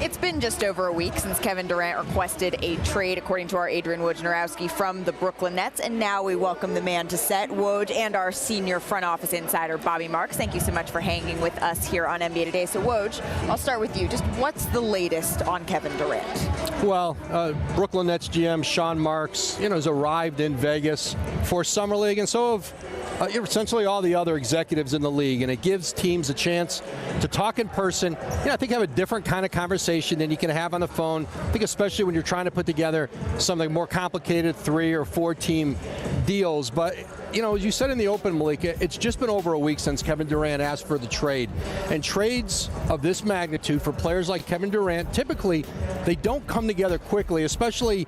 It's been just over a week since Kevin Durant requested a trade, according to our Adrian Wojnarowski, from the Brooklyn Nets. And now we welcome the man to set, Woj, and our senior front office insider, Bobby Marks. Thank you so much for hanging with us here on NBA Today. So, Woj, I'll start with you. Just what's the latest on Kevin Durant? Well, Brooklyn Nets GM Sean Marks, has arrived in Vegas for Summer League, and so have essentially all the other executives in the league, and it gives teams a chance to talk in person. I think have a different kind of conversation than you can have on the phone. I think especially when you're trying to put together something more complicated, 3 or 4 team deals. But as you said in the open, Malika, it's just been over a week since Kevin Durant asked for the trade. And trades of this magnitude for players like Kevin Durant, typically they don't come together quickly, especially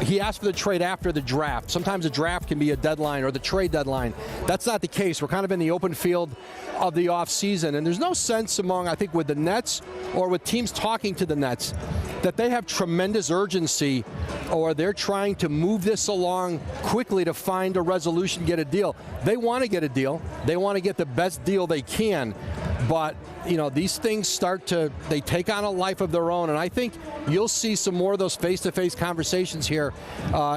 he asked for the trade after the draft. Sometimes the draft can be a deadline or the trade deadline. That's not the case. We're kind of in the open field of the offseason. And there's no sense among, I think, with the Nets or with teams talking to the Nets that they have tremendous urgency or they're trying to move this along quickly to find a resolution, get a deal. They want to get a deal. They want to get the best deal they can. But, these things they take on a life of their own. And I think you'll see some more of those face-to-face conversations here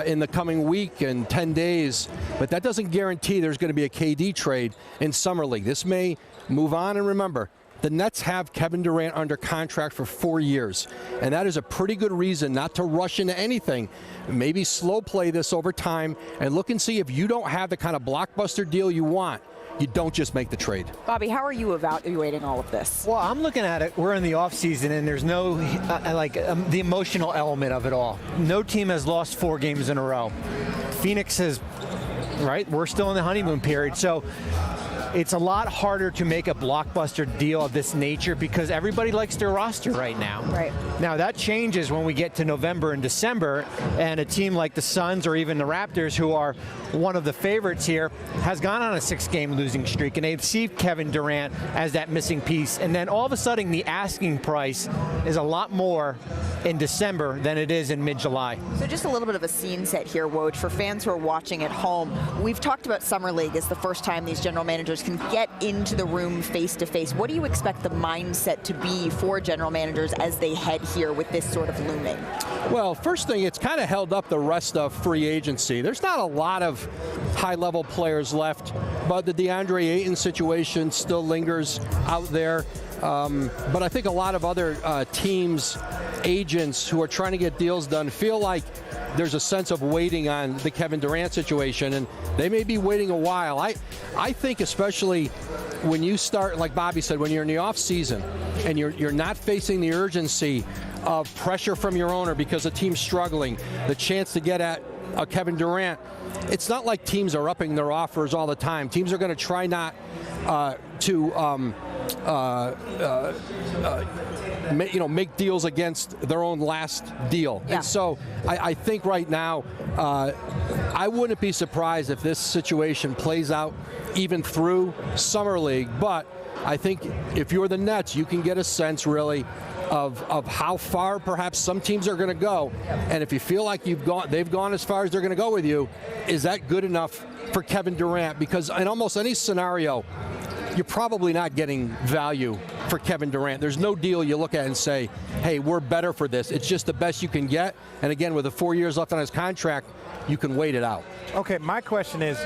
in the coming week and 10 days. But that doesn't guarantee there's going to be a KD trade in Summer League. This may move on. And remember, the Nets have Kevin Durant under contract for 4 years. And that is a pretty good reason not to rush into anything. Maybe slow play this over time and look and see if you don't have the kind of blockbuster deal you want. You don't just make the trade. Bobby, how are you evaluating all of this? Well, I'm looking at it. We're in the offseason, and there's no, the emotional element of it all. No team has lost 4 games in a row. Phoenix has, right? We're still in the honeymoon period. So it's a lot harder to make a blockbuster deal of this nature because everybody likes their roster right now. Right. Now, that changes when we get to November and December, and a team like the Suns or even the Raptors, who are one of the favorites here, has gone on a 6-game losing streak, and they've seen Kevin Durant as that missing piece. And then all of a sudden, the asking price is a lot more in December than it is in mid-July. So just a little bit of a scene set here, Woj, for fans who are watching at home. We've talked about Summer League as the first time these general managers can get into the room face-to-face. What do you expect the mindset to be for general managers as they head here with this sort of looming? Well, first thing, it's kind of held up the rest of free agency. There's not a lot of high-level players left, but the DeAndre Ayton situation still lingers out there. But I think a lot of other teams, agents who are trying to get deals done feel like there's a sense of waiting on the Kevin Durant situation, and they may be waiting a while. I think especially when you start, like Bobby said, when you're in the off season and you're not facing the urgency of pressure from your owner because the team's struggling, the chance to get at Kevin Durant, it's not like teams are upping their offers all the time. Teams are going to try not to make deals against their own last deal. Yeah. And so I think right now, I wouldn't be surprised if this situation plays out even through Summer League. But I think if you're the Nets, you can get a sense really of how far perhaps some teams are going to go. And if you feel like they've gone as far as they're going to go with you, is that good enough for Kevin Durant? Because in almost any scenario, you're probably not getting value for Kevin Durant. There's no deal you look at and say, hey, we're better for this. It's just the best you can get. And again, with the 4 years left on his contract, you can wait it out. Okay, my question is,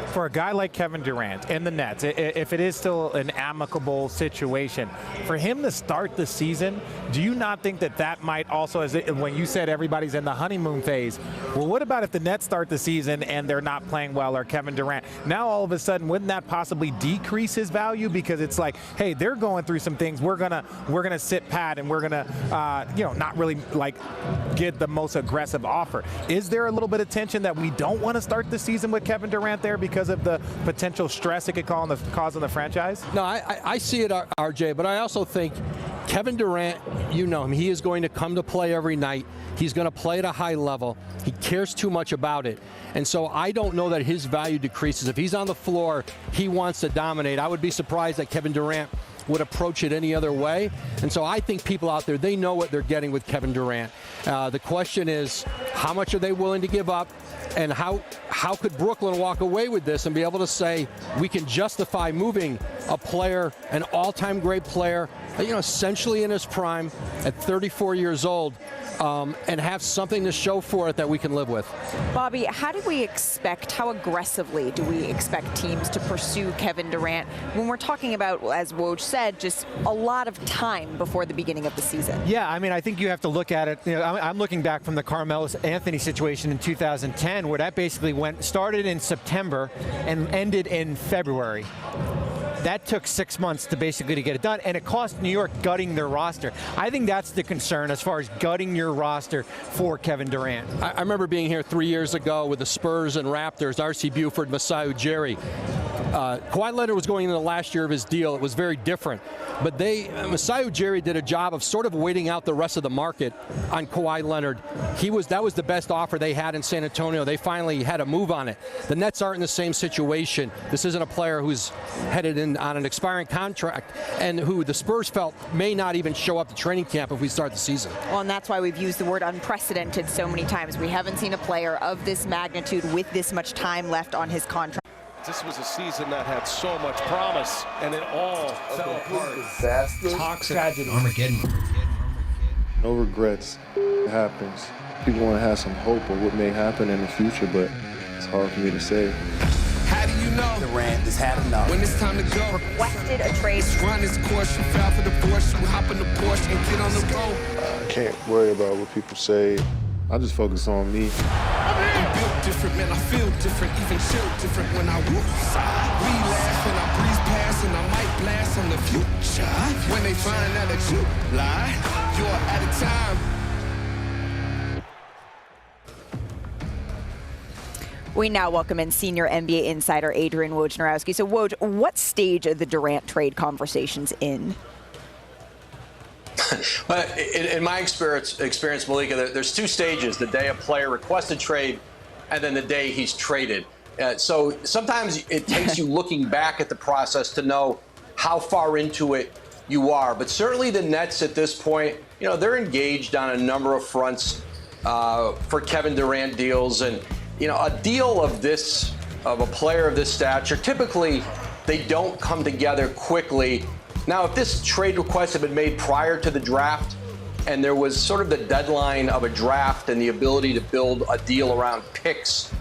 for a guy like Kevin Durant and the Nets, if it is still an amicable situation, for him to start the season, do you not think that might also, when you said everybody's in the honeymoon phase, well, what about if the Nets start the season and they're not playing well, or Kevin Durant? Now all of a sudden, wouldn't that possibly decrease his value? Because it's like, hey, they're going through some things. We're gonna sit pat and we're gonna not really get the most aggressive offer. Is there a little bit of tension that we don't want to start the season with Kevin Durant there because of the potential stress it could cause on the franchise? No, I see it, RJ, but I also think Kevin Durant, you know him, he is going to come to play every night. He's going to play at a high level. He cares too much about it. And so I don't know that his value decreases. If he's on the floor, he wants to dominate. I would be surprised that Kevin Durant would approach it any other way. And so I think people out there, they know what they're getting with Kevin Durant. The question is, how much are they willing to give up? And how could Brooklyn walk away with this and be able to say, we can justify moving a player, an all-time great player, essentially in his prime at 34 years old, and have something to show for it that we can live with. Bobby, how aggressively do we expect teams to pursue Kevin Durant when we're talking about, as Woj said, just a lot of time before the beginning of the season? Yeah, I mean, I think you have to look at it. I'm looking back from the Karl-Anthony situation in 2010, where that basically started in September and ended in February. That took 6 months to basically get it done, and it cost New York gutting their roster. I think that's the concern as far as gutting your roster for Kevin Durant. I remember being here 3 years ago with the Spurs and Raptors, R.C. Buford, Masai Ujiri. Kawhi Leonard was going into the last year of his deal. It was very different. But Masai Ujiri did a job of sort of waiting out the rest of the market on Kawhi Leonard. That was the best offer they had in San Antonio. They finally had a move on it. The Nets aren't in the same situation. This isn't a player who's headed in on an expiring contract and who the Spurs felt may not even show up to training camp if we start the season. Well, and that's why we've used the word unprecedented so many times. We haven't seen a player of this magnitude with this much time left on his contract. This was a season that had so much promise, and it all fell apart. Disaster. Toxic. Tragedy. Armageddon. No regrets. It happens. People want to have some hope of what may happen in the future, but it's hard for me to say. How do you know? Durant has had enough. When it's time to go. Requested a trade. Run his course, you fell for the Porsche, you hop in the Porsche and get on the road. I can't worry about what people say. I just focus on me. I'm built different, man, I feel different, even chill different when I whoop side. We laugh and I breeze past and I might blast on the future. When they find out that you lie, you're out of time. We now welcome in senior NBA insider Adrian Wojnarowski. So, Woj, what stage are the Durant trade conversations in? Well, in my experience, Malika, there's two stages: the day a player requests a trade, and then the day he's traded. So sometimes it takes you looking back at the process to know how far into it you are. But certainly the Nets at this point, they're engaged on a number of fronts for Kevin Durant deals, and a deal of a player of this stature, typically they don't come together quickly. Now, if this trade request had been made prior to the draft and there was sort of the deadline of a draft and the ability to build a deal around picks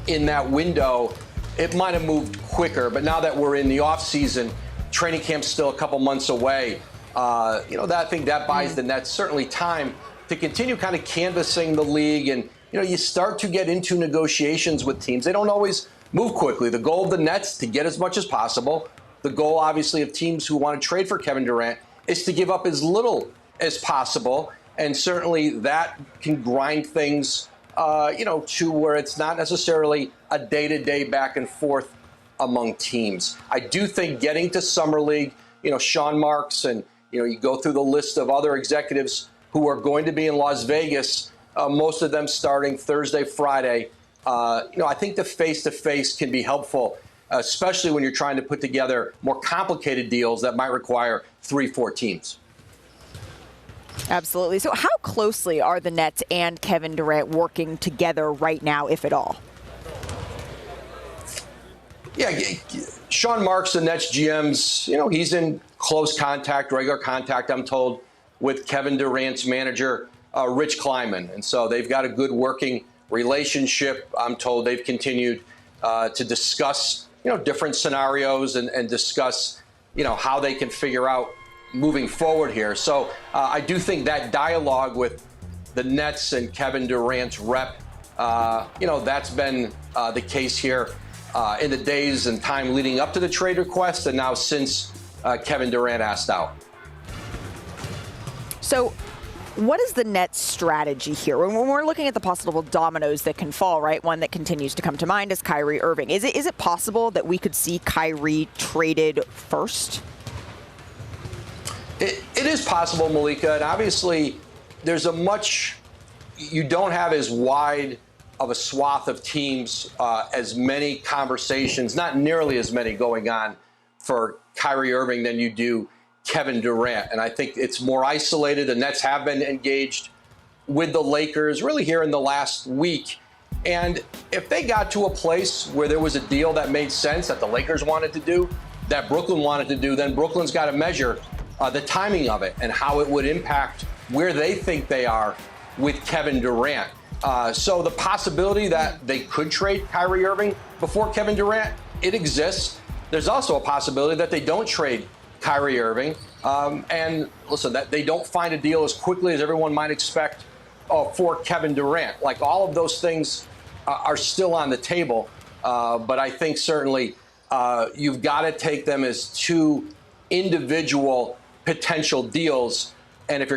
in that window, it might have moved quicker. But now that we're in the offseason, training camp's still a couple months away, I think that buys the Nets certainly time to continue kind of canvassing the league. And, you start to get into negotiations with teams. They don't always move quickly. The goal of the Nets to get as much as possible. The goal, obviously, of teams who want to trade for Kevin Durant is to give up as little as possible. And certainly that can grind things, to where it's not necessarily a day-to-day back and forth among teams. I do think getting to Summer League, Sean Marks and, you go through the list of other executives who are going to be in Las Vegas, most of them starting Thursday, Friday. I think the face-to-face can be helpful, especially when you're trying to put together more complicated deals that might require 3-4 teams. Absolutely. So how closely are the Nets and Kevin Durant working together right now, if at all? Yeah, Sean Marks, the Nets GM's, he's in close contact, regular contact, I'm told, with Kevin Durant's manager, Rich Kleiman. And so they've got a good working relationship. I'm told they've continued to discuss, different scenarios and discuss, how they can figure out moving forward here. So I do think that dialogue with the Nets and Kevin Durant's rep, that's been the case here in the days and time leading up to the trade request and now since Kevin Durant asked out. So what is the Nets' strategy here? When we're looking at the possible dominoes that can fall, right? One that continues to come to mind is Kyrie Irving. Is it possible that we could see Kyrie traded first? It is possible, Malika, and obviously you don't have as wide of a swath of teams, as many conversations, not nearly as many going on for Kyrie Irving than you do Kevin Durant. And I think it's more isolated. The Nets have been engaged with the Lakers really here in the last week. And if they got to a place where there was a deal that made sense that the Lakers wanted to do, that Brooklyn wanted to do, then Brooklyn's got to measure the timing of it and how it would impact where they think they are with Kevin Durant. So the possibility that they could trade Kyrie Irving before Kevin Durant, it exists. There's also a possibility that they don't trade Kyrie Irving. And listen, that they don't find a deal as quickly as everyone might expect for Kevin Durant. Like, all of those things are still on the table. But I think certainly you've got to take them as two individual potential deals. And if you're